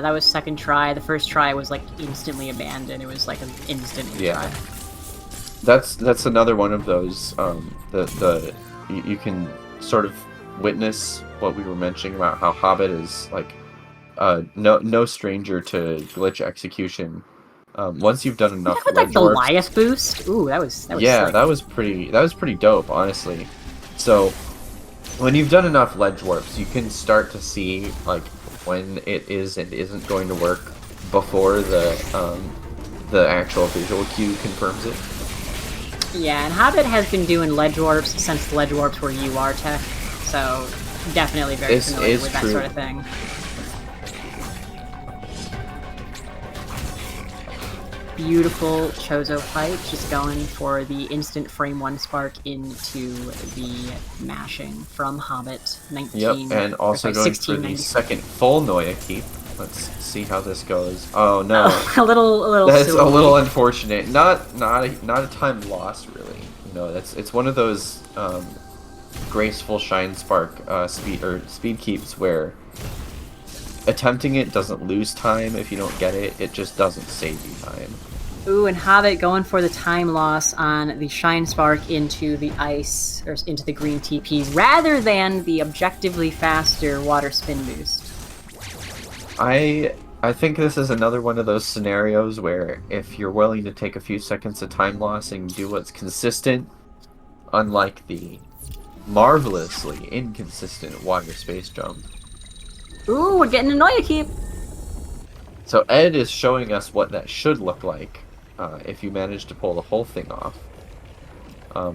That was second try. The first try was like instantly abandoned. It was like an instant Yeah. try. That's another one of those. You can sort of witness what we were mentioning about how Hobbit is like no stranger to glitch execution. Once you've done enough With like ledge the warps, Lias boost. Ooh, that was yeah, sick. that was pretty dope, honestly. So when you've done enough ledge warps, you can start to see like when it is and isn't going to work before the actual visual cue confirms it. Yeah, and Hobbit has been doing ledge warps since the ledge warps were UR tech, so definitely very familiar with that sort of thing. Beautiful Chozo fight, just going for the instant frame 1 spark into the mashing from Hobbit 19. Yep, and also going for the second full Noya keep. Let's see how this goes. Oh no, a little. That's silly. A little unfortunate. Not a time loss really. No, it's one of those graceful shine spark speed keeps where attempting it doesn't lose time if you don't get it. It just doesn't save you time. Ooh, and Hobbit going for the time loss on the Shine Spark into the ice, or into the green TPs, rather than the objectively faster water spin boost. I think this is another one of those scenarios where if you're willing to take a few seconds of time loss and do what's consistent, unlike the marvelously inconsistent water space jump. Ooh, we're getting a Noya keep! So Ed is showing us what that should look like if you manage to pull the whole thing off.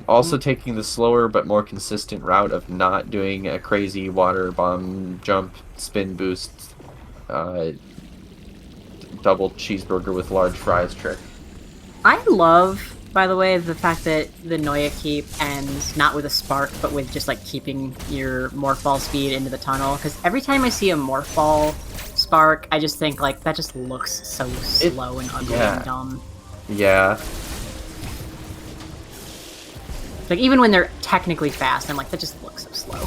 Also taking the slower but more consistent route of not doing a crazy water bomb jump spin boost double cheeseburger with large fries trick. I love, by the way, the fact that the Noya keep ends not with a spark, but with just like keeping your morphball speed into the tunnel. Because every time I see a morphball spark, I just think like that just looks so slow and ugly and dumb. Yeah. Like even when they're technically fast, I'm like, that just looks so slow.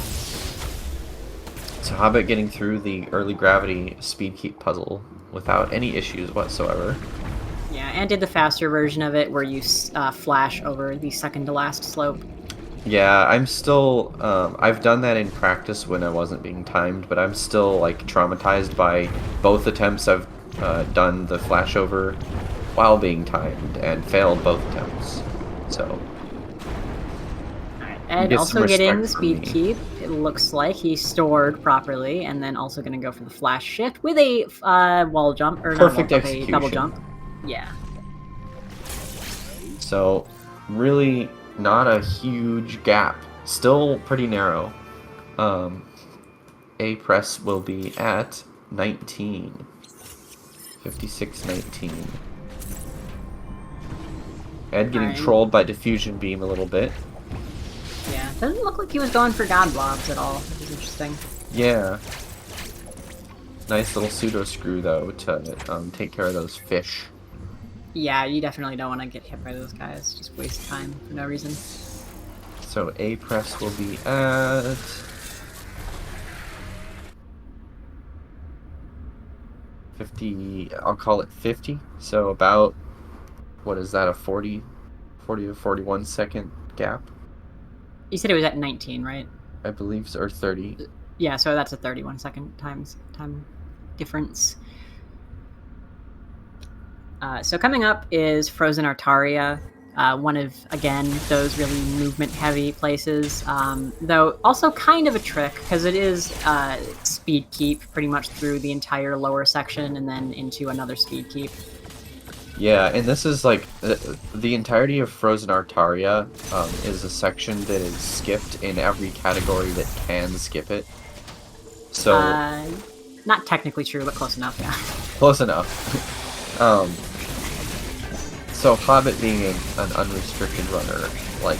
So Hobbit getting through the early gravity speed keep puzzle without any issues whatsoever. Yeah, and did the faster version of it where you flash over the second to last slope. Yeah, I'm still, I've done that in practice when I wasn't being timed, but I'm still, like, traumatized by both attempts I've done the flashover while being timed, and failed both attempts, so... Ed also getting the speed keep. It looks like he stored properly, and then also going to go for the flash shift with a wall jump, or perfect not a double jump. Yeah. So, really not a huge gap. Still pretty narrow. A press will be at 19. 56-19. Ed getting trolled by diffusion beam a little bit. Yeah, doesn't look like he was going for god blobs at all. Which is interesting. Yeah. Nice little pseudo screw though to take care of those fish. Yeah, you definitely don't want to get hit by those guys. Just waste time for no reason. So A press will be at 50. I'll call it 50. So about, what is that, a 40 to 41 second gap? You said it was at 19, right? I believe so, or 30. Yeah, so that's a 31 second time difference. So coming up is Frozen Artaria, one of, again, those really movement-heavy places, though also kind of a trick, because it is speed keep pretty much through the entire lower section and then into another speed keep. Yeah, and this is like, the entirety of Frozen Artaria is a section that is skipped in every category that can skip it. So... not technically true, but close enough, yeah. Close enough. So Hobbit being an unrestricted runner, like,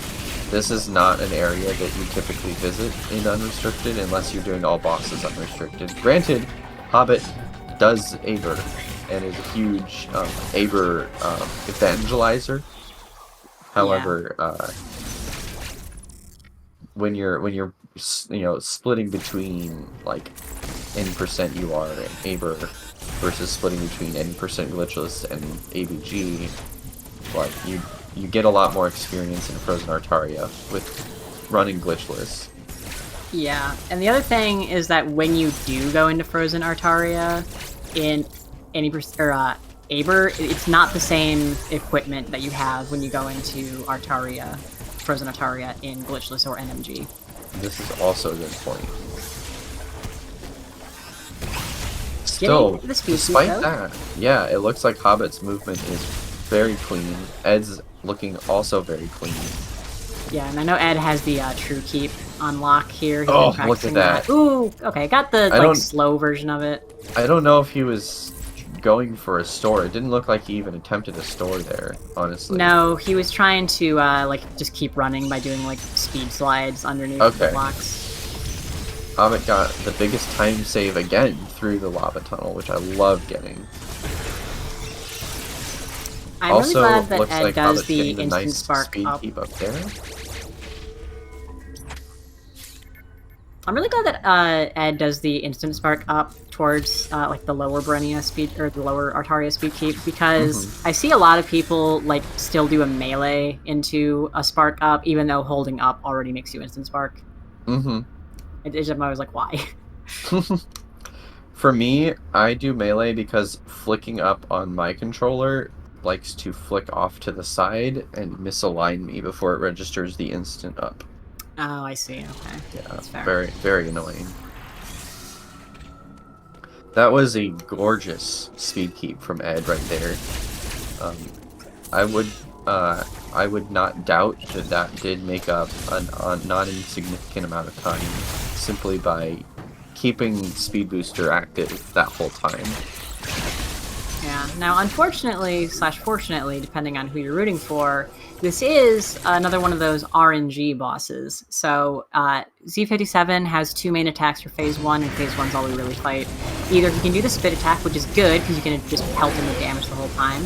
this is not an area that you typically visit in unrestricted unless you're doing all bosses unrestricted. Granted, Hobbit does Aber, and is a huge Aber evangelizer. However, when you're splitting between like N% you are Aber versus splitting between N% glitchless and ABG, like you get a lot more experience in Frozen Artaria with running glitchless. Yeah, and the other thing is that when you do go into Frozen Artaria in Aber, it's not the same equipment that you have when you go into Artaria, Frozen Artaria in glitchless or NMG. This is also a good point. Still, despite that, yeah, it looks like Hobbit's movement is very clean. Ed's looking also very clean. Yeah, and I know Ed has the True Keep on lock here. He's Oh, been look at practicing that. Ooh, okay, got the like slow version of it. I don't know if he was going for a store. It didn't look like he even attempted a store there, honestly. No, he was trying to like just keep running by doing like speed slides underneath the blocks. Hobbit got the biggest time save again through the lava tunnel, which I love getting. I'm also, really glad that looks Ed like does Hobbit's the getting instant nice spark speed up. keep up there. I'm really glad that Ed does the instant spark up towards like the lower Brenia speed or the lower Artaria speed keep, because I see a lot of people like still do a melee into a spark up, even though holding up already makes you instant spark. I'm always like, why? For me, I do melee because flicking up on my controller likes to flick off to the side and misalign me before it registers the instant up. Oh, I see. Okay. Yeah, that's fair. Very, very annoying. That was a gorgeous speed keep from Ed right there. I would not doubt that that did make up a not insignificant amount of time simply by keeping Speed Booster active that whole time. Yeah. Now, unfortunately, / fortunately, depending on who you're rooting for, this is another one of those RNG bosses. So Z57 has 2 main attacks for Phase 1, and Phase 1's all we really fight. Either he can do the spit attack, which is good, because you can just pelt him with damage the whole time,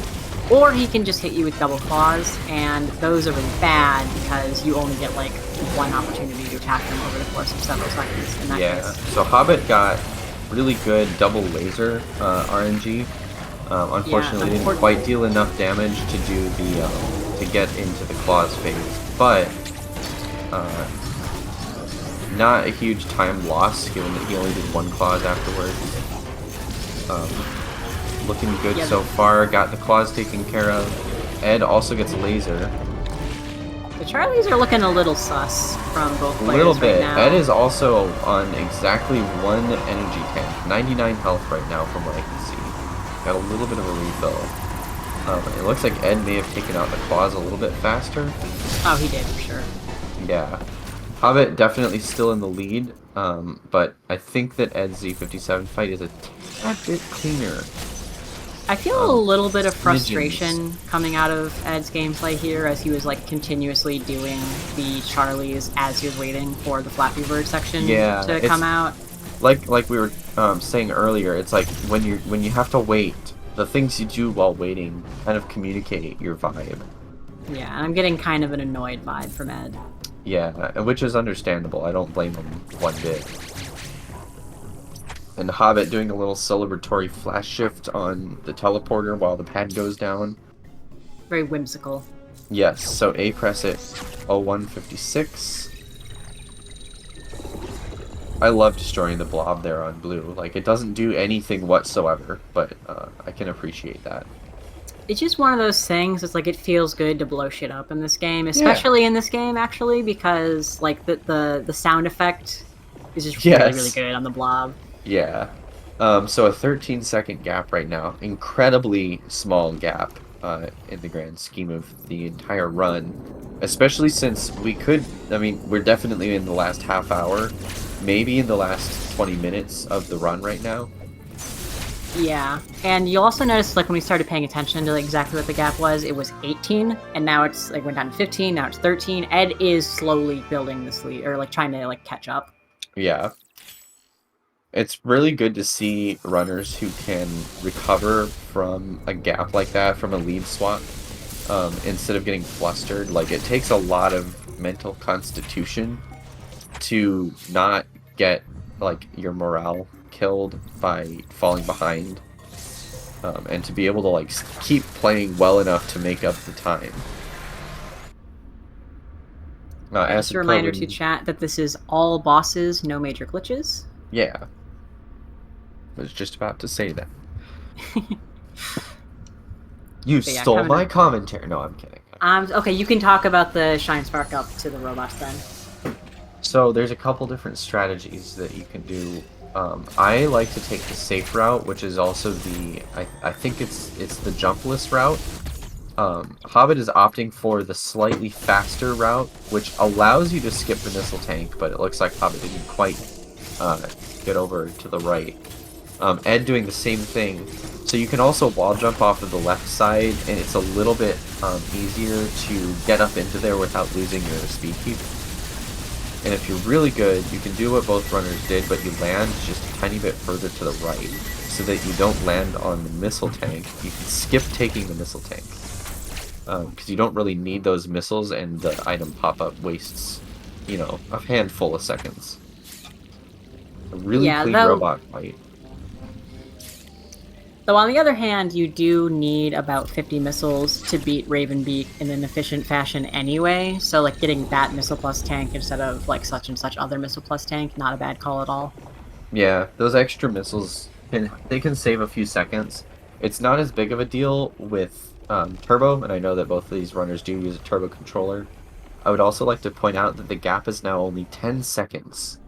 or he can just hit you with double claws, and those are really bad, because you only get, like, 1 opportunity to attack them over the course of several seconds in that case. So Hobbit got really good double laser RNG. Unfortunately, didn't quite deal enough damage to do the to get into the claws phase, but not a huge time loss given that he only did 1 claws afterwards. Looking good so far. Got the claws taken care of. Ed also gets laser. The Charlies are looking a little sus from both players. A little bit. Right now. Ed is also on exactly 1 energy tank, 99 health right now from what I can see. Got a little bit of a refill. It looks like Ed may have taken out the claws a little bit faster. Oh, he did, for sure. Yeah. Hobbit definitely still in the lead, but I think that Ed's Z57 fight is a tad bit cleaner. I feel a little bit of frustration coming out of Ed's gameplay here, as he was like continuously doing the Charlies as he was waiting for the Flappy Bird section to come out. Like we were saying earlier, it's like when you have to wait, the things you do while waiting kind of communicate your vibe. Yeah, and I'm getting kind of an annoyed vibe from Ed. Yeah, which is understandable. I don't blame him one bit. And Hobbit doing a little celebratory flash shift on the teleporter while the pad goes down. Very whimsical. Yes, so A press it 0156. I love destroying the blob there on blue. Like, it doesn't do anything whatsoever, but I can appreciate that. It's just one of those things. It's like it feels good to blow shit up in this game, especially in this game, actually, because like the sound effect is just really, really good on the blob. Yeah. So a 13-second gap right now. Incredibly small gap in the grand scheme of the entire run. Especially since we could, I mean, we're definitely in the last half hour. Maybe in the last 20 minutes of the run right now. Yeah, and you'll also notice, like, when we started paying attention to like, exactly what the gap was, it was 18, and now it's, like, went down to 15, now it's 13. Ed is slowly building this lead, or, like, trying to, like, catch up. Yeah. It's really good to see runners who can recover from a gap like that, from a lead swap, instead of getting flustered. Like, it takes a lot of mental constitution to not get, like, your morale killed by falling behind, and to be able to like keep playing well enough to make up the time. Just a reminder to chat that this is all bosses, no major glitches. Yeah. I was just about to say that. You stole my commentary. No, I'm kidding. Okay, you can talk about the Shine Spark up to the robots then. So there's a couple different strategies that you can do. I like to take the safe route, which is also the I think it's the jumpless route. Hobbit is opting for the slightly faster route, which allows you to skip the missile tank, but it looks like Hobbit didn't quite get over to the right. Ed doing the same thing. So you can also wall jump off of the left side, and it's a little bit easier to get up into there without losing your speed keep. And if you're really good, you can do what both runners did, but you land just a tiny bit further to the right, so that you don't land on the missile tank. You can skip taking the missile tank, because you don't really need those missiles, and the item pop-up wastes, you know, a handful of seconds. A really clean robot fight. Though on the other hand, you do need about 50 missiles to beat Ravenbeak in an efficient fashion anyway, so like getting that missile plus tank instead of like such and such other missile plus tank, not a bad call at all. Yeah, those extra missiles, they can save a few seconds. It's not as big of a deal with Turbo, and I know that both of these runners do use a Turbo controller. I would also like to point out that the gap is now only 10 seconds.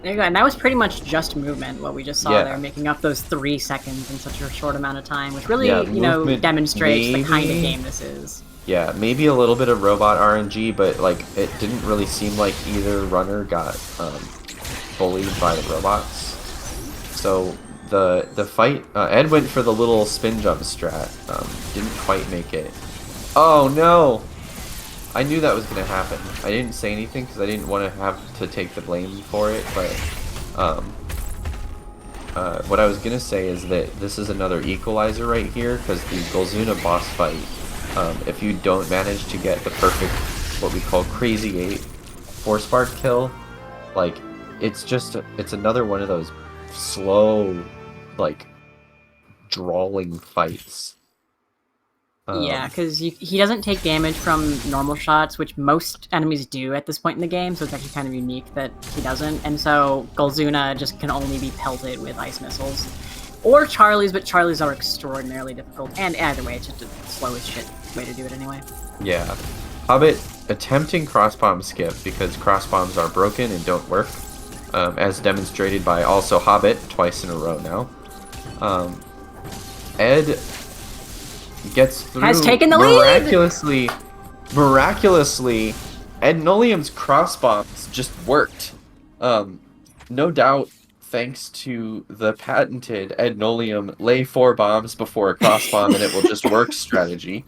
There you go, and that was pretty much just movement, what we just saw there, making up those 3 seconds in such a short amount of time, which really, you know, demonstrates the kind of game this is. Yeah, maybe a little bit of robot RNG, but like it didn't really seem like either runner got bullied by the robots. So the fight, Ed went for the little spin jump strat, didn't quite make it. Oh no! I knew that was going to happen. I didn't say anything because I didn't want to have to take the blame for it, but what I was going to say is that this is another equalizer right here, because the Golzuna boss fight, if you don't manage to get the perfect, what we call Crazy 8 4-spark kill, like, it's another one of those slow, like, drawling fights. Yeah, because he doesn't take damage from normal shots, which most enemies do at this point in the game, so it's actually kind of unique that he doesn't. And so Golzuna just can only be pelted with ice missiles. Or Charlie's, but Charlie's are extraordinarily difficult. And either way, it's just a slow as shit way to do it anyway. Yeah. Hobbit attempting cross-bomb skip because cross-bombs are broken and don't work, as demonstrated by also Hobbit twice in a row now. Ed gets through, has taken the lead! Miraculously, Ednolium's crossbombs just worked. No doubt thanks to the patented Ednolium lay 4 bombs before a crossbomb and it will just work strategy.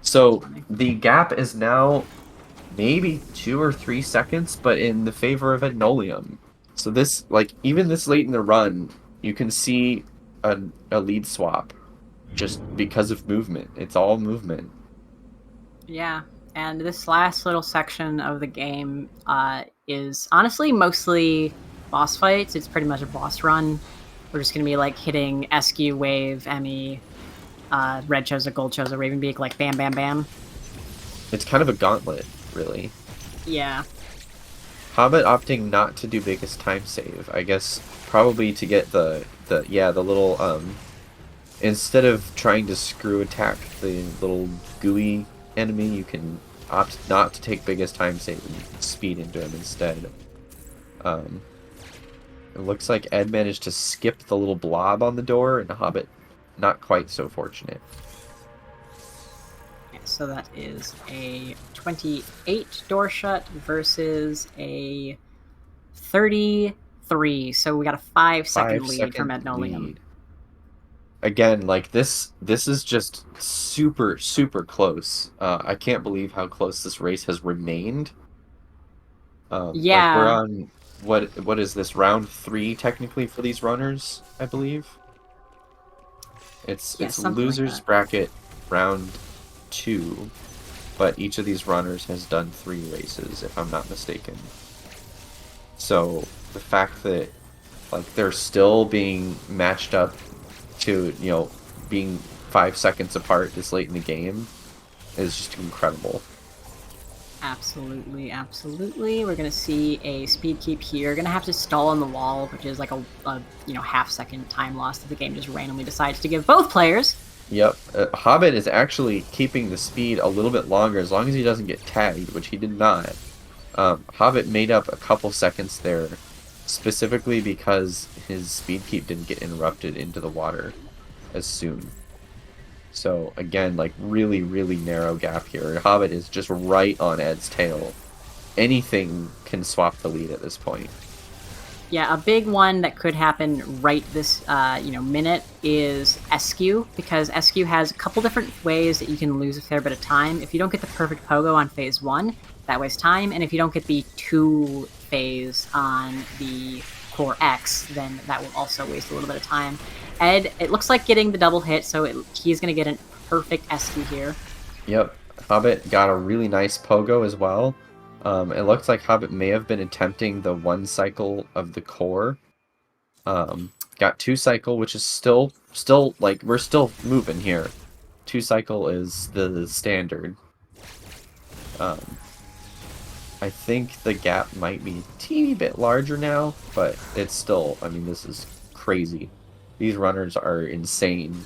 So the gap is now maybe 2 or 3 seconds, but in the favor of Ednolium. So this, like, even this late in the run, you can see a lead swap. Just because of movement. It's all movement. Yeah, and this last little section of the game is honestly mostly boss fights. It's pretty much a boss run. We're just going to be like hitting SQ, Wave, Emmy, Red Choza, Gold Choza, Ravenbeak, like bam, bam, bam. It's kind of a gauntlet, really. Yeah. Hobbit opting not to do biggest time save. I guess probably to get the little instead of trying to screw attack the little gooey enemy, you can opt not to take biggest time save and speed into him instead. It looks like Ed managed to skip the little blob on the door, and Hobbit not quite so fortunate. Yeah, so that is a 28 door shut versus a 33. So we got a 5-second lead from Ednolium. Again, like this is just super, super close. I can't believe how close this race has remained. Yeah. Like we're on, what is this, round 3 technically for these runners, I believe? It's losers like bracket round 2, but each of these runners has done 3 races, if I'm not mistaken. So the fact that like they're still being matched up to, you know, being 5 seconds apart this late in the game is just incredible. Absolutely, absolutely. We're gonna see a speed keep here. Gonna have to stall on the wall, which is like a half-second time loss that the game just randomly decides to give both players. Yep, Hobbit is actually keeping the speed a little bit longer as long as he doesn't get tagged, which he did not. Hobbit made up a couple seconds there, specifically because his speed keep didn't get interrupted into the water as soon. So again, like really, really narrow gap here. Hobbit is just right on Ed's tail. Anything can swap the lead at this point. Yeah, a big one that could happen right this minute is SQ, because SQ has a couple different ways that you can lose a fair bit of time. If you don't get the perfect pogo on phase 1, that wastes time, and if you don't get the 2 phase on the core X, then that will also waste a little bit of time. Ed, it looks like getting the double hit, so he's going to get a perfect SQ here. Yep, Hobbit got a really nice pogo as well. It looks like Hobbit may have been attempting the 1 cycle of the core. Got 2 cycle, which is still like, we're still moving here. 2 cycle is the standard. I think the gap might be a teeny bit larger now, but it's still, I mean, this is crazy. These runners are insane.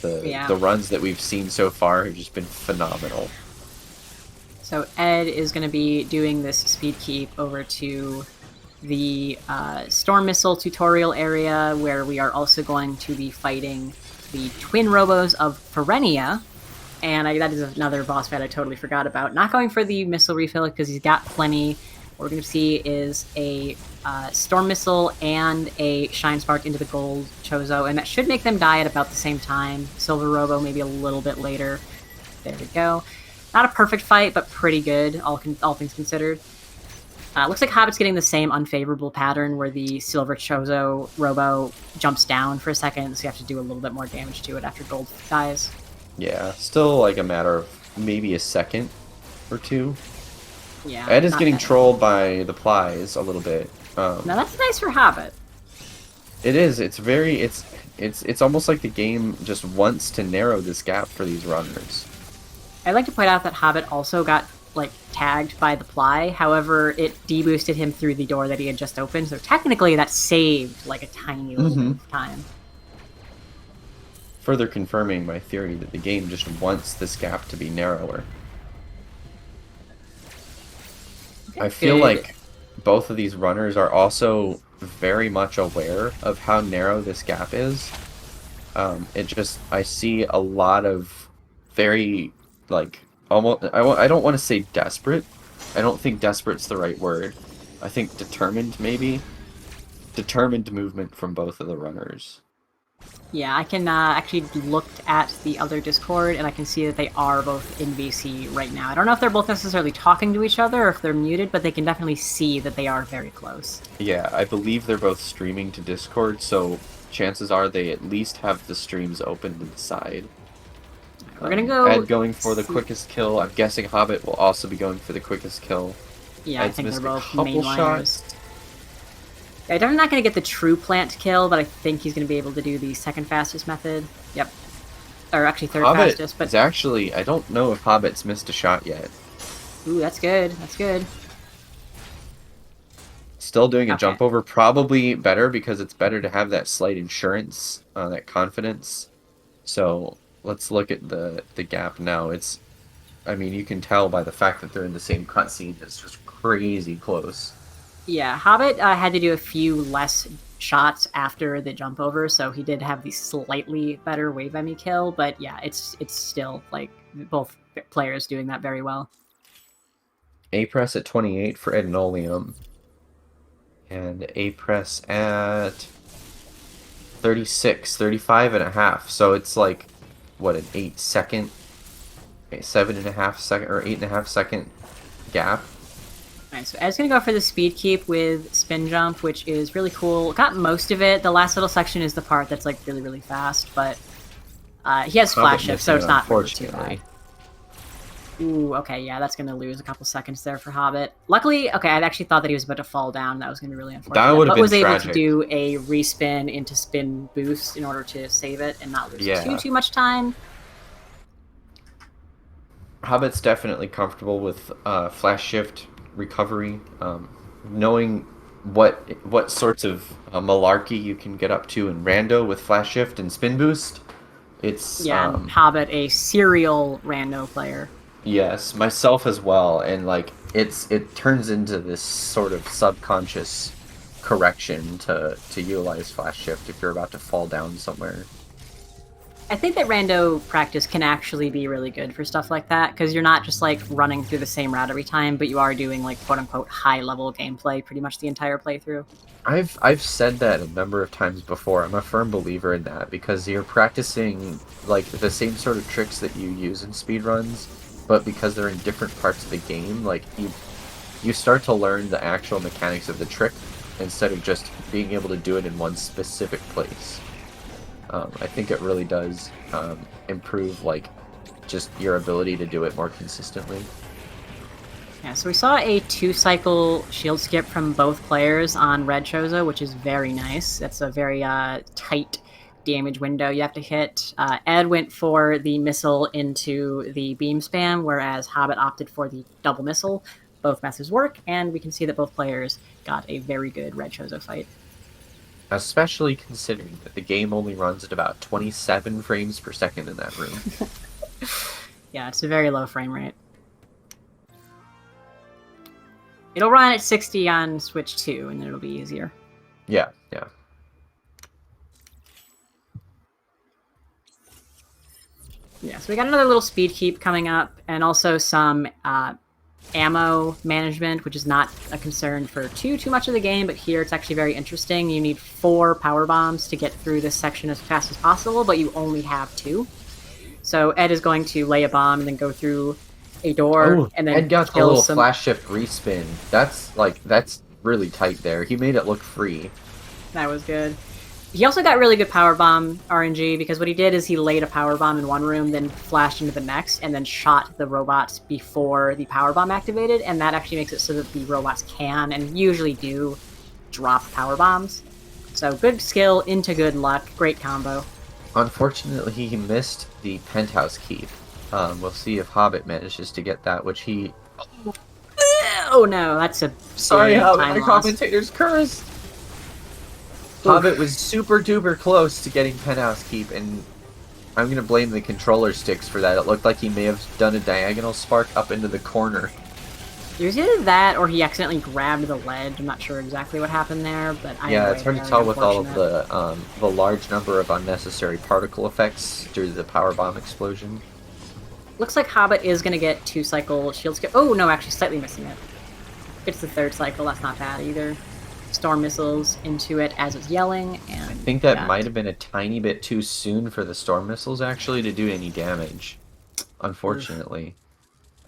The runs that we've seen so far have just been phenomenal. So Ed is going to be doing this speed keep over to the Storm Missile tutorial area, where we are also going to be fighting the twin robos of Ferenia. And that is another boss fight I totally forgot about. Not going for the missile refill because he's got plenty. What we're going to see is a Storm Missile and a Shine Spark into the gold Chozo, and that should make them die at about the same time. Silver Robo maybe a little bit later. There we go. Not a perfect fight, but pretty good, all things considered. Looks like Hobbit's getting the same unfavorable pattern where the Silver Chozo Robo jumps down for a second, so you have to do a little bit more damage to it after gold dies. Yeah, still like a matter of maybe a second or 2. Yeah. Ed is getting trolled by the plies a little bit. Now that's nice for Hobbit. It is. It's very. It's almost like the game just wants to narrow this gap for these runners. I'd like to point out that Hobbit also got tagged by the ply. However, it deboosted him through the door that he had just opened. So technically, that saved a tiny little bit of time. Further confirming my theory that the game just wants this gap to be narrower. Okay, I feel like both of these runners are also very much aware of how narrow this gap is. I see a lot of very, almost, I don't want to say desperate. I don't think desperate's the right word. I think determined, maybe. Determined movement from both of the runners. Yeah, I can actually looked at the other Discord, and I can see that they are both in VC right now. I don't know if they're both necessarily talking to each other or if they're muted, but they can definitely see that they are very close. Yeah, I believe they're both streaming to Discord, so chances are they at least have the streams open to the side. We're gonna go... Ed going for the quickest kill. I'm guessing Hobbit will also be going for the quickest kill. Yeah, Ed's I think they're both mainliners. shots. I'm not going to get the true plant kill, but I think he's going to be able to do the second fastest method. Yep. Or actually third fastest. But it's actually, I don't know if Hobbit's missed a shot yet. Ooh, that's good. That's good. Still doing a jump over. Probably better because it's better to have that slight insurance, that confidence. So let's look at the gap now. I mean, you can tell by the fact that they're in the same cutscene. It's just crazy close. Yeah, Hobbit had to do a few less shots after the jump over, so he did have the slightly better wave Emmy kill, but yeah, it's still, both players doing that very well. A-Press at 28 for Ednolium, and A-Press at 35 and a half, so it's what, an 8 second, 7.5 second, or 8.5 second gap. Alright, so Ed's going to go for the speed keep with spin jump, which is really cool. Got most of it. The last little section is the part that's really, really fast, but he has flash shift, so it's not really too bad. Ooh, okay, yeah, that's going to lose a couple seconds there for Hobbit. Luckily, okay, I actually thought that he was about to fall down. That was going to be really unfortunate. That would have but been was able tragic. to do a respin into spin boost in order to save it and not lose Yeah. too much time. Hobbit's definitely comfortable with flash shift recovery, knowing what sorts of malarkey you can get up to in rando with flash shift and spin boost. It's Yeah, and Hobbit, a serial rando player. yes, myself as well, and like it turns into this sort of subconscious correction to utilize flash shift if you're about to fall down somewhere. I think that rando practice can actually be really good for stuff like that, because you're not just like running through the same route every time, but you are doing like quote unquote high level gameplay pretty much the entire playthrough. I've said that a number of times before. I'm a firm believer in that because you're practicing like the same sort of tricks that you use in speedruns, but because they're in different parts of the game, like you start to learn the actual mechanics of the trick instead of just being able to do it in one specific place. I think it really does improve like just your ability to do it more consistently. Yeah, so we saw a 2-cycle shield skip from both players on Red Chozo, which is very nice. That's a very tight damage window you have to hit. Ed went for the missile into the beam spam, whereas Hobbit opted for the double missile. Both methods work, and we can see that both players got a very good Red Chozo fight. Especially considering that the game only runs at about 27 frames per second in that room. Yeah, it's a very low frame rate. It'll run at 60 on Switch 2, and then it'll be easier. Yeah, yeah. Yeah, so we got another little speed keep coming up, and also some ammo management, which is not a concern for too much of the game, but here it's actually very interesting. You need 4 power bombs to get through this section as fast as possible, but you only have 2. So Ed is going to lay a bomb and then go through a door, and then Ed got the kill little some... flash shift respin. That's really tight there. He made it look free. That was good. He also got really good power bomb RNG, because what he did is he laid a power bomb in one room, then flashed into the next, and then shot the robots before the power bomb activated, and that actually makes it so that the robots can, and usually do, drop power bombs. So good skill into good luck. Great combo. Unfortunately, he missed the penthouse keep. We'll see if Hobbit manages to get that, which he... Oh no, that's a Sorry, Hobbit, my loss. commentator's cursed! Hobbit was super duper close to getting penthouse keep, and I'm gonna blame the controller sticks for that. It looked like he may have done a diagonal spark up into the corner. It was either that or he accidentally grabbed the ledge. I'm not sure exactly what happened there, but yeah, it's hard to tell with all of the large number of unnecessary particle effects due to the power bomb explosion. Looks like Hobbit is going to get 2-cycle shield skip. Oh, no, actually slightly missing it. It's the 3rd cycle. That's not bad either. Storm missiles into it as it's yelling. And I think that might have been a tiny bit too soon for the storm missiles, actually, to do any damage. Unfortunately.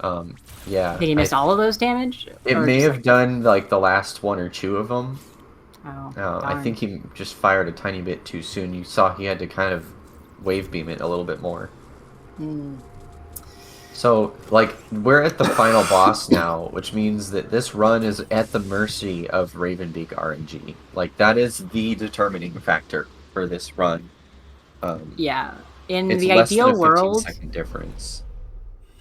Yeah. Did he miss all of those damage? It may have done, like, the last 1 or 2 of them. Oh, I think he just fired a tiny bit too soon. You saw he had to kind of wave beam it a little bit more. So, like, we're at the final boss now, which means that this run is at the mercy of Ravenbeak RNG. Like, that is the determining factor for this run. Yeah. In it's the less ideal than a 15 world... second difference.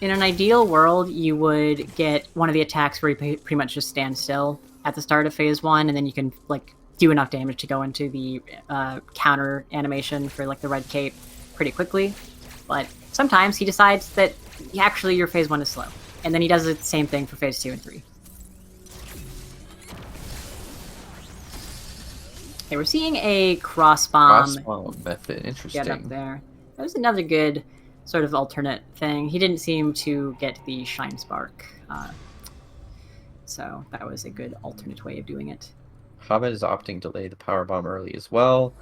In an ideal world, you would get one of the attacks where you pretty much just stand still at the start of phase 1, and then you can, like, do enough damage to go into the counter animation for, like, the red cape pretty quickly. But sometimes he decides that actually your phase 1 is slow, and then he does the same thing for phase 2 and 3. Okay, we're seeing a cross bomb method. Interesting. get up there. That was another good sort of alternate thing. He didn't seem to get the shine spark, so that was a good alternate way of doing it. Hobbit is opting to lay the power bomb early as well.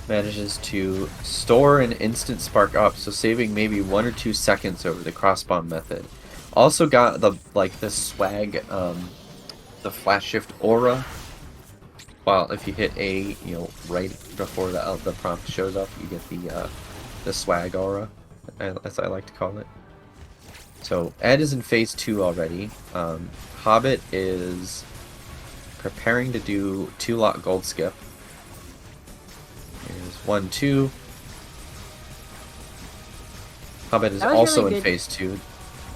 Manages to store an instant spark up, so saving maybe 1 or 2 seconds over the cross bomb method. Also got the swag, the flash shift aura. Well, if you hit A, right before the prompt shows up, you get the swag aura, as I like to call it. So Ed is in phase 2 already. Hobbit is preparing to do 2-lot gold skip. Here's 1, 2. Hobbit is also really in good. phase 2.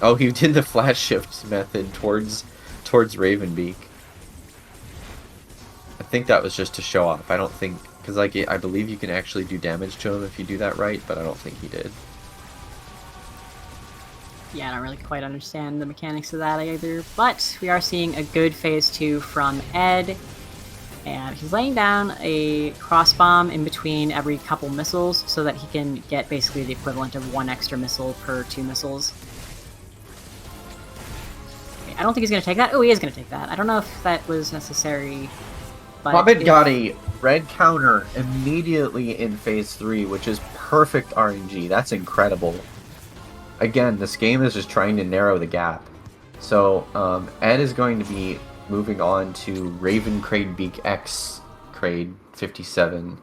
Oh, he did the flash shift method towards Ravenbeak. I think that was just to show off. I don't think, because like I believe you can actually do damage to him if you do that right, but I don't think he did. Yeah, I don't really quite understand the mechanics of that either, but we are seeing a good phase 2 from Ed, and he's laying down a cross bomb in between every couple missiles so that he can get basically the equivalent of 1 extra missile per 2 missiles. Okay, I don't think he's going to take that. Oh, he is going to take that. I don't know if that was necessary, but Hobbit got a red counter immediately in phase 3, which is perfect RNG. That's incredible. Again, this game is just trying to narrow the gap. So Ed is going to be moving on to Raven Crade Beak X Crade 57,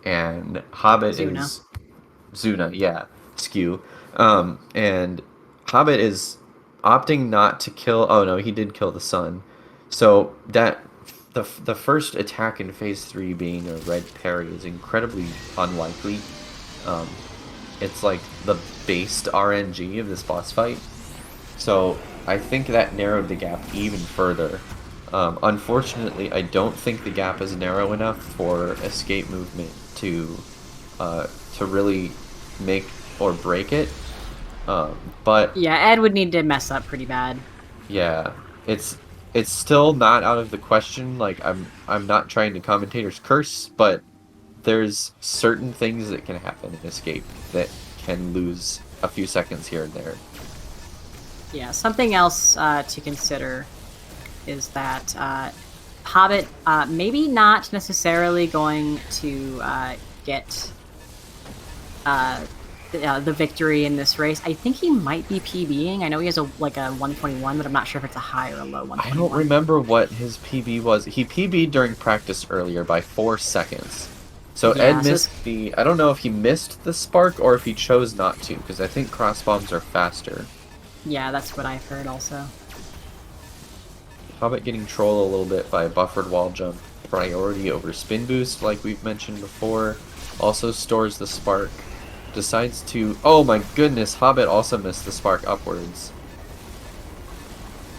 and Hobbit Zuna. is Zuna, yeah, skew. And Hobbit is opting not to kill. Oh no, he did kill the sun. So that the first attack in phase 3 being a red parry is incredibly unlikely. It's like the based RNG of this boss fight. So I think that narrowed the gap even further. Unfortunately, I don't think the gap is narrow enough for escape movement to really make or break it. But yeah, Ed would need to mess up pretty bad. yeah, it's still not out of the question. Like I'm not trying to commentator's curse, but there's certain things that can happen in escape that can lose a few seconds here and there. Yeah, something else to consider is that Hobbit maybe not necessarily going to get the victory in this race. I think he might be PBing. I know he has a 121, but I'm not sure if it's a high or a low 121. I don't remember what his PB was. He PB'd during practice earlier by 4 seconds. So Yeah, Ed missed the... I don't know if he missed the spark or if he chose not to, because I think crossbombs are faster. Yeah, that's what I've heard also. Hobbit getting trolled a little bit by buffered wall jump. Priority over spin boost, like we've mentioned before. Also stores the spark. Decides to... Oh my goodness, Hobbit also missed the spark upwards.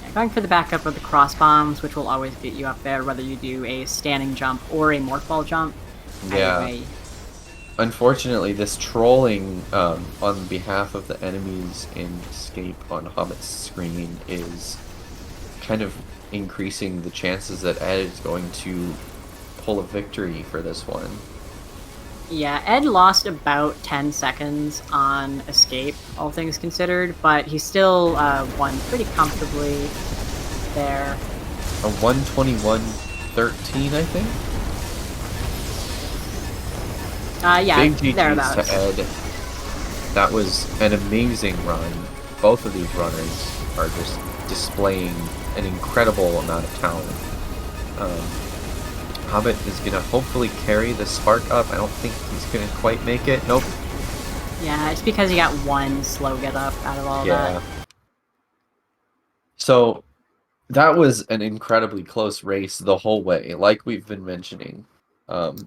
Yeah, going for the backup of the cross bombs, which will always get you up there, whether you do a standing jump or a morph ball jump. Yeah. Anyway. Unfortunately, this trolling on behalf of the enemies in Escape on Hobbit's screen is kind of increasing the chances that Ed is going to pull a victory for this one. Yeah, Ed lost about 10 seconds on Escape, all things considered, but he still won pretty comfortably there. A 121.13, I think? Yeah, Big GG's thereabouts. to Ed. That was an amazing run. Both of these runners are just displaying an incredible amount of talent. Hobbit is going to hopefully carry the spark up. I don't think he's going to quite make it. Nope. Yeah, it's because he got one slow get up out of all that. So that was an incredibly close race the whole way, like we've been mentioning.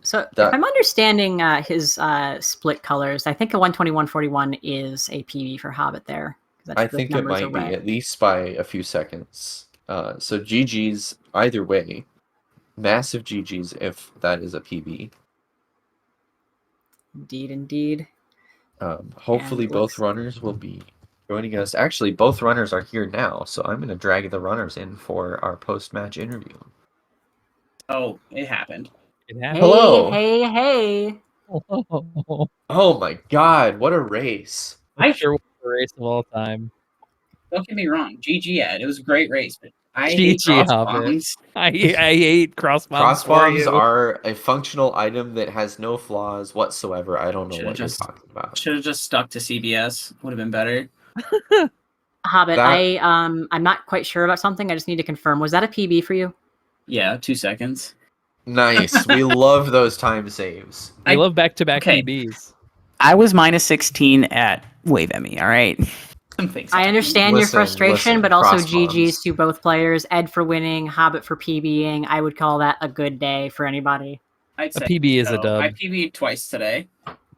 So if I'm understanding his split colors, I think a 121.41 is a PB for Hobbit there. I think it might be, at least by a few seconds. So GG's either way. Massive GG's if that is a PB. Indeed, indeed. Hopefully both runners will be joining us. Actually, both runners are here now, so I'm going to drag the runners in for our post-match interview. Oh, it happened. Hey, hello. Hey. Oh my god, what a race. I sure was the race of all time. Don't get me wrong. GG Ed. It was a great race, but I hate GG, crossbombs. I hate crossbombs. Crossbombs are a functional item that has no flaws whatsoever. I don't know what you're talking about. Should have just stuck to CBS. Would have been better. Hobbit, I'm not quite sure about something. I just need to confirm. Was that a PB for you? Yeah, 2 seconds. Nice. We love those time saves. I love back-to-back PBs. I was -16 at Wave Emmy, all right? Some things I happen. understand your frustration, but also cross bombs. GG's to both players. Ed for winning, Hobbit for PBing. I would call that a good day for anybody. I'd A say PB is a so. dub. I PB'd twice today.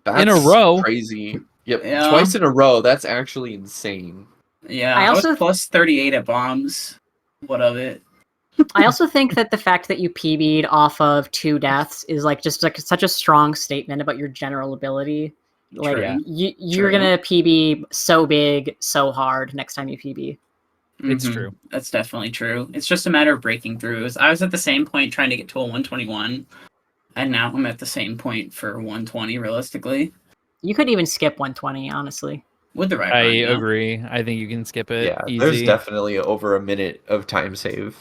That's In a row? crazy. Yep, Yeah. twice in a row. That's actually insane. Yeah, I I was also- plus 38 at bombs. What of it? I also think that the fact that you PB'd off of 2 deaths is like just like such a strong statement about your general ability. Like True. you're True. gonna PB so big, so hard next time you PB. It's Mhm. true. That's definitely true. It's just a matter of breaking through. I was at the same point trying to get to a 121, and now I'm at the same point for 120 realistically. You could even skip 120, honestly. With the right I run, yeah. agree. I think you can skip it. Yeah, easy. there's definitely over a minute of time save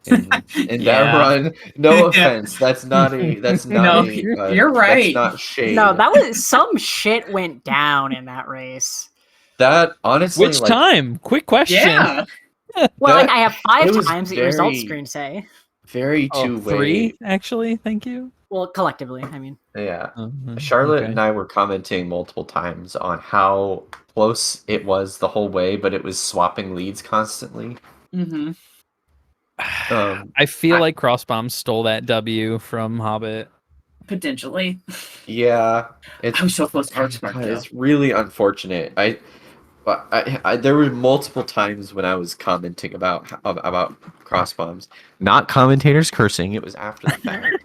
in that Yeah. run. No Yeah. offense, that's not a No, you're right. That's not shade. No, that was some shit went down in that race. that honestly Which like time? Quick question. Yeah. Well, That- like I have it 5 was times that your results very- screen say. very Oh, two-way. 3, actually. Thank you. Well, collectively, I mean. Yeah. Mhm, Charlotte okay. and I were commenting multiple times on how close it was the whole way, but it was swapping leads constantly. Mm-hmm. I feel I- like Crossbomb stole that W from Hobbit. Potentially. Yeah, it's I was so close to Arc Spark, God, though. it's really unfortunate. I there were multiple times when I was commenting about cross bombs, not commentators cursing. It was after the fact.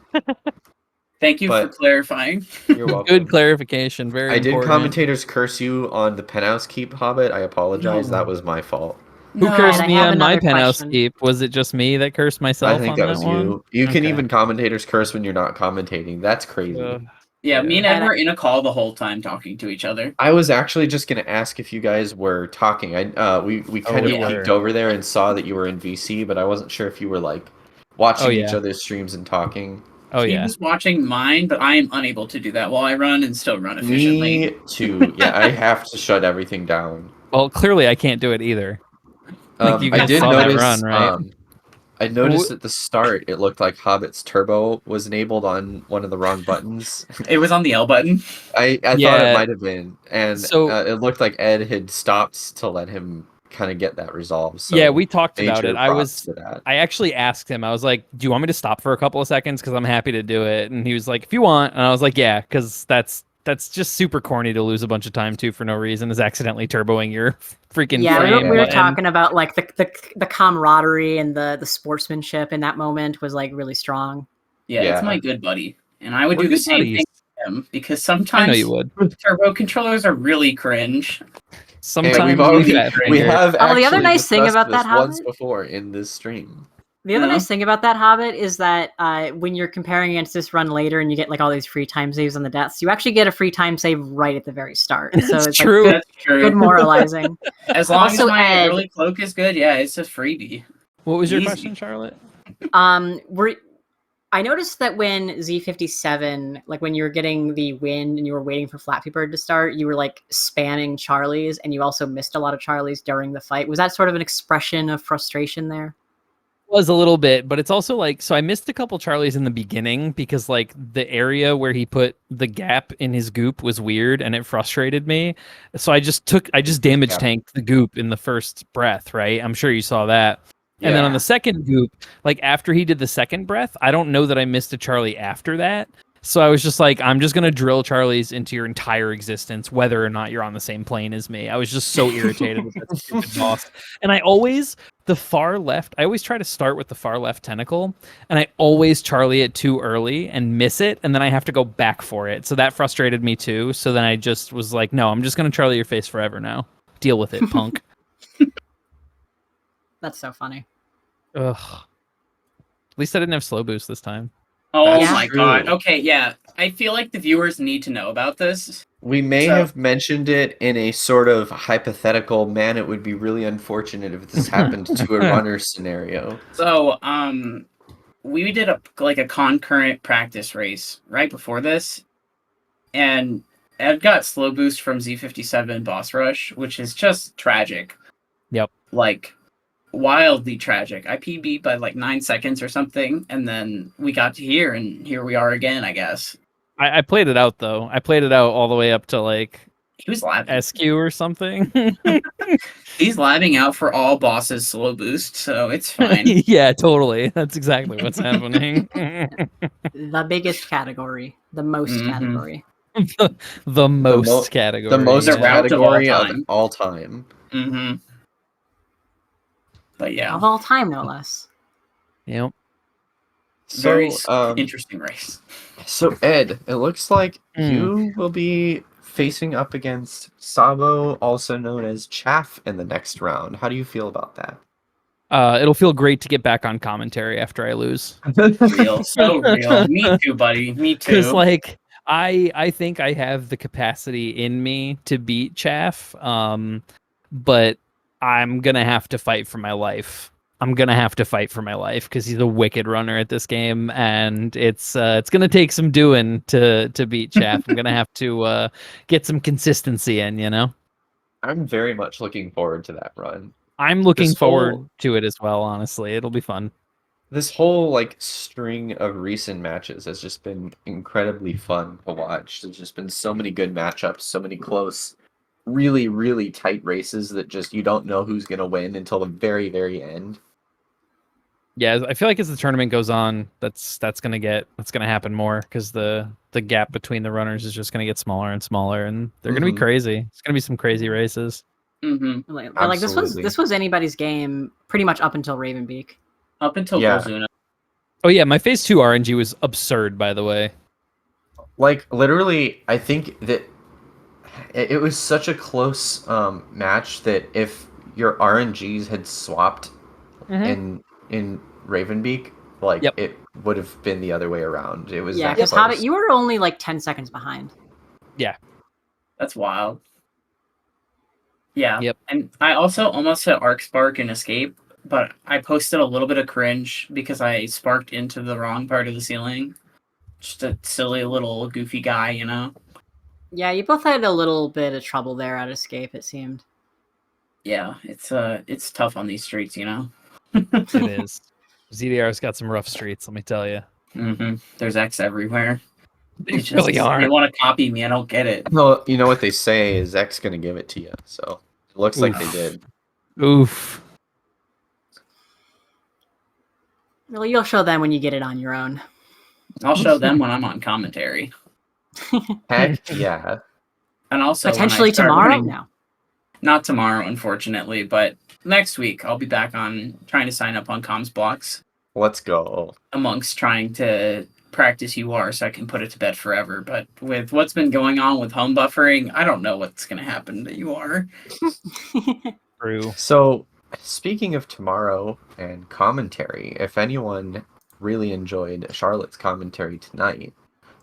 Thank you for But- clarifying. You're welcome. Good clarification. Very I did important. commentators curse you on the penthouse keep, Hobbit. I apologize. No. That was my fault. Who No. cursed I me have on my another penthouse question. keep? Was it just me that cursed myself I think on that was one? you. You can Okay. even commentators curse when you're not commentating. That's crazy. Ugh. Yeah, me and Ed And I- were in a call the whole time talking to each other. I was actually just gonna ask if you guys were talking. We kind we of were. peeked over there and saw that you were in VC, but I wasn't sure if you were like watching each yeah. other's streams and talking. Oh He yeah. was watching mine, but I am unable to do that while I run and still run efficiently. Me too. Yeah, I have to shut everything down. Well, clearly I can't do it either. Like, you I guys did saw that notice. run, right? I noticed at the start it looked like Hobbit's turbo was enabled on one of the wrong buttons. It was on the L button. I thought Yeah. it might have been, and So- it looked like Ed had stopped to let him kind of get that resolved. So Yeah, we talked major about it. props to that. I actually asked him. I was like, "Do you want me to stop for a couple of seconds? Because I'm happy to do it." And he was like, "If you want." And I was like, "Yeah," because that's just super corny to lose a bunch of time to for no reason. Is accidentally turboing your freaking Yeah, frame. we were button. talking about like the camaraderie and the sportsmanship in that moment was like really strong. Yeah, Yeah. it's my good buddy. And I would We're do the good same buddies. thing to him because I know sometimes you would. turbo controllers are really cringe. Sometimes And we've already- we have Oh, the other actually nice thing discussed about that, this once Hobbit? before in this stream. The other Yeah. nice thing about that Hobbit is that when you're comparing against this run later and you get like all these free time saves on the deaths, you actually get a free time save right at the very start. So It's it's true. like That's true. good moralizing. As long Also, as my Ed- early cloak is good, yeah, it's a freebie. What was your Easy. question, Charlotte? I noticed that when Z57, like when you were getting the win and you were waiting for Flappy Bird to start, you were like spamming Charlies and you also missed a lot of Charlies during the fight. Was that sort of an expression of frustration there? Was a little bit, but it's also like, so I missed a couple Charlies in the beginning because like the area where he put the gap in his goop was weird and it frustrated me. So I just damage Yeah. tanked the goop in the first breath, right? I'm sure you saw that. And then on Yeah. the second goop, like after he did the second breath, I don't know that I missed a Charlie after that. So I was just like, I'm just going to drill Charlies into your entire existence, whether or not you're on the same plane as me. I was just so irritated with that stupid boss. And I always try to start with the far left tentacle, and I always Charlie it too early and miss it, and then I have to go back for it. So that frustrated me too. So then I just was like, no, I'm just going to Charlie your face forever now. Deal with it, punk. That's so funny. Ugh. At least I didn't have slow boost this time. Oh That's my true. god. Okay, yeah. I feel like the viewers need to know about this. We may So- have mentioned it in a sort of hypothetical, man, it would be really unfortunate if this happened to a runner scenario. So, we did a concurrent practice race right before this, and Ed got slow boost from Z57 boss rush, which is just tragic. Yep. Like wildly tragic. I PB'd by like 9 seconds or something, and then we got to here, and here we are again, I guess. I played it out though. I played it out all the way up to like He was labbing. SQ or something. He's labbing out for all bosses slow boost, so it's fine. Yeah, totally. That's exactly what's happening. The biggest category, the most Mhm. category. the most The category. most The route of all category of time. all time. Mm-hmm. But yeah, Of all time, no less. Yep. very So, interesting race. so Ed, it looks like Mm. you will be facing up against Sabo, also known as Chaff, in the next round. How do you feel about that? It'll feel great to get back on commentary after I lose. Real, so real. Me too, buddy. Me Because too. like I think I have the capacity in me to beat Chaff, but I'm gonna have to fight for my life. I'm gonna have to fight for my life because he's a wicked runner at this game, and it's gonna take some doing to beat Chaff. I'm gonna have to get some consistency in, you know. I'm very much looking forward to that run. I'm looking This forward whole- to it as well. Honestly, it'll be fun. This whole like string of recent matches has just been incredibly fun to watch. There's just been so many good matchups, so many close, really, really tight races that just you don't know who's gonna win until the very, very end. Yeah, I feel like as the tournament goes on, that's gonna happen more because the gap between the runners is just gonna get smaller and smaller, and they're gonna be Mhm. crazy. It's gonna be some crazy races. Mm-hmm. Like Absolutely. this was anybody's game pretty much up until Ravenbeak. Up until Yeah. Golzuna. Oh yeah, my phase 2 RNG was absurd, by the way. Like literally, I think that it was such a close match that if your RNGs had swapped in Ravenbeak, like Yep. it would have been the other way around. It was Yeah, that because close. Hobbit, you were only like 10 seconds behind. That's wild. Yeah. Yep. And I also almost hit Arc Spark and Escape, but I posted a little bit of cringe because I sparked into the wrong part of the ceiling. Just a silly little goofy guy, you know? Yeah, you both had a little bit of trouble there at Escape, it seemed. Yeah, it's tough on these streets, you know? It is. ZDR's got some rough streets, let me tell you. Mm-hmm. There's X everywhere. They really are. They want to copy me. I don't get it. Well, you know what they say is X gonna give it to you. So it looks like they Oof. did. Oof. Well, you'll show them when you get it on your own. I'll show them when I'm on commentary. Heck yeah. And also when I Potentially start tomorrow? winning- No. Not tomorrow, unfortunately, but next week I'll be back on trying to sign up on comms blocks Let's go. amongst trying to practice UR so I can put it to bed forever. But with what's been going on with home buffering, I don't know what's going to happen to UR. True. So speaking of tomorrow and commentary, if anyone really enjoyed Charlotte's commentary tonight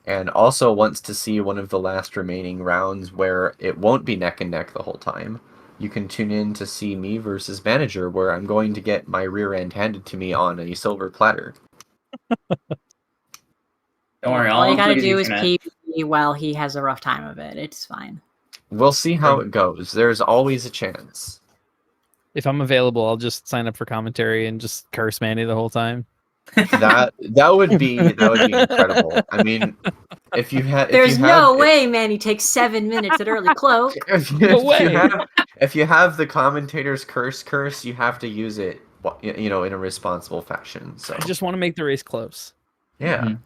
and also wants to see one of the last remaining rounds where it won't be neck and neck the whole time, you can tune in to see me versus Manager, where I'm going to get my rear end handed to me on a silver platter. Don't worry, All I'll you gotta include do is Ethernet. PvP while he has a rough time of it. It's fine. We'll see how it goes. There's always a chance. If I'm available, I'll just sign up for commentary and just curse Manny the whole time. That would be incredible. I mean, if you had There's no way Manny takes 7 minutes at early cloak. If you have the commentator's curse, you have to use it, you know, in a responsible fashion. So I just want to make the race close. yeah. Mhm.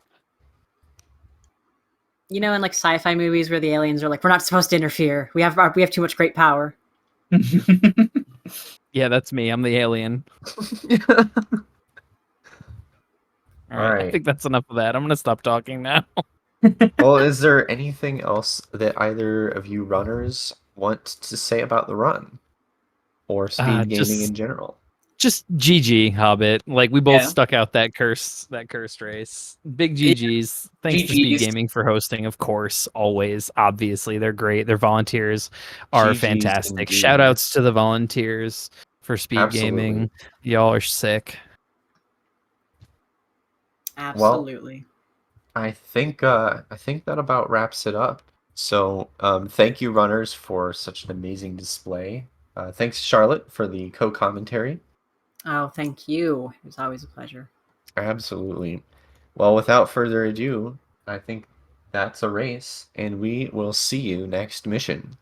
You know, in like sci-fi movies where the aliens are like, we're not supposed to interfere. We have too much great power. Yeah, that's me. I'm the alien. All right. I Alright. think that's enough of that. I'm gonna stop talking now. Well, is there anything else that either of you runners want to say about the run or speed gaming just- in general? Just GG, Hobbit. Like we both Yeah. stuck out that cursed race. Big GGs. Thanks to Speed GGs. Gaming for hosting, of course. Always, obviously, they're great. Their volunteers are GGs fantastic. indeed. Shout outs to the volunteers for Speed Gaming. Absolutely. Y'all are sick. Absolutely. I think that about wraps it up. So thank you, runners, for such an amazing display. Thanks, Charlotte, for the co-commentary. Oh, thank you. It was always a pleasure. Absolutely. Well, without further ado, I think that's a race, and we will see you next mission.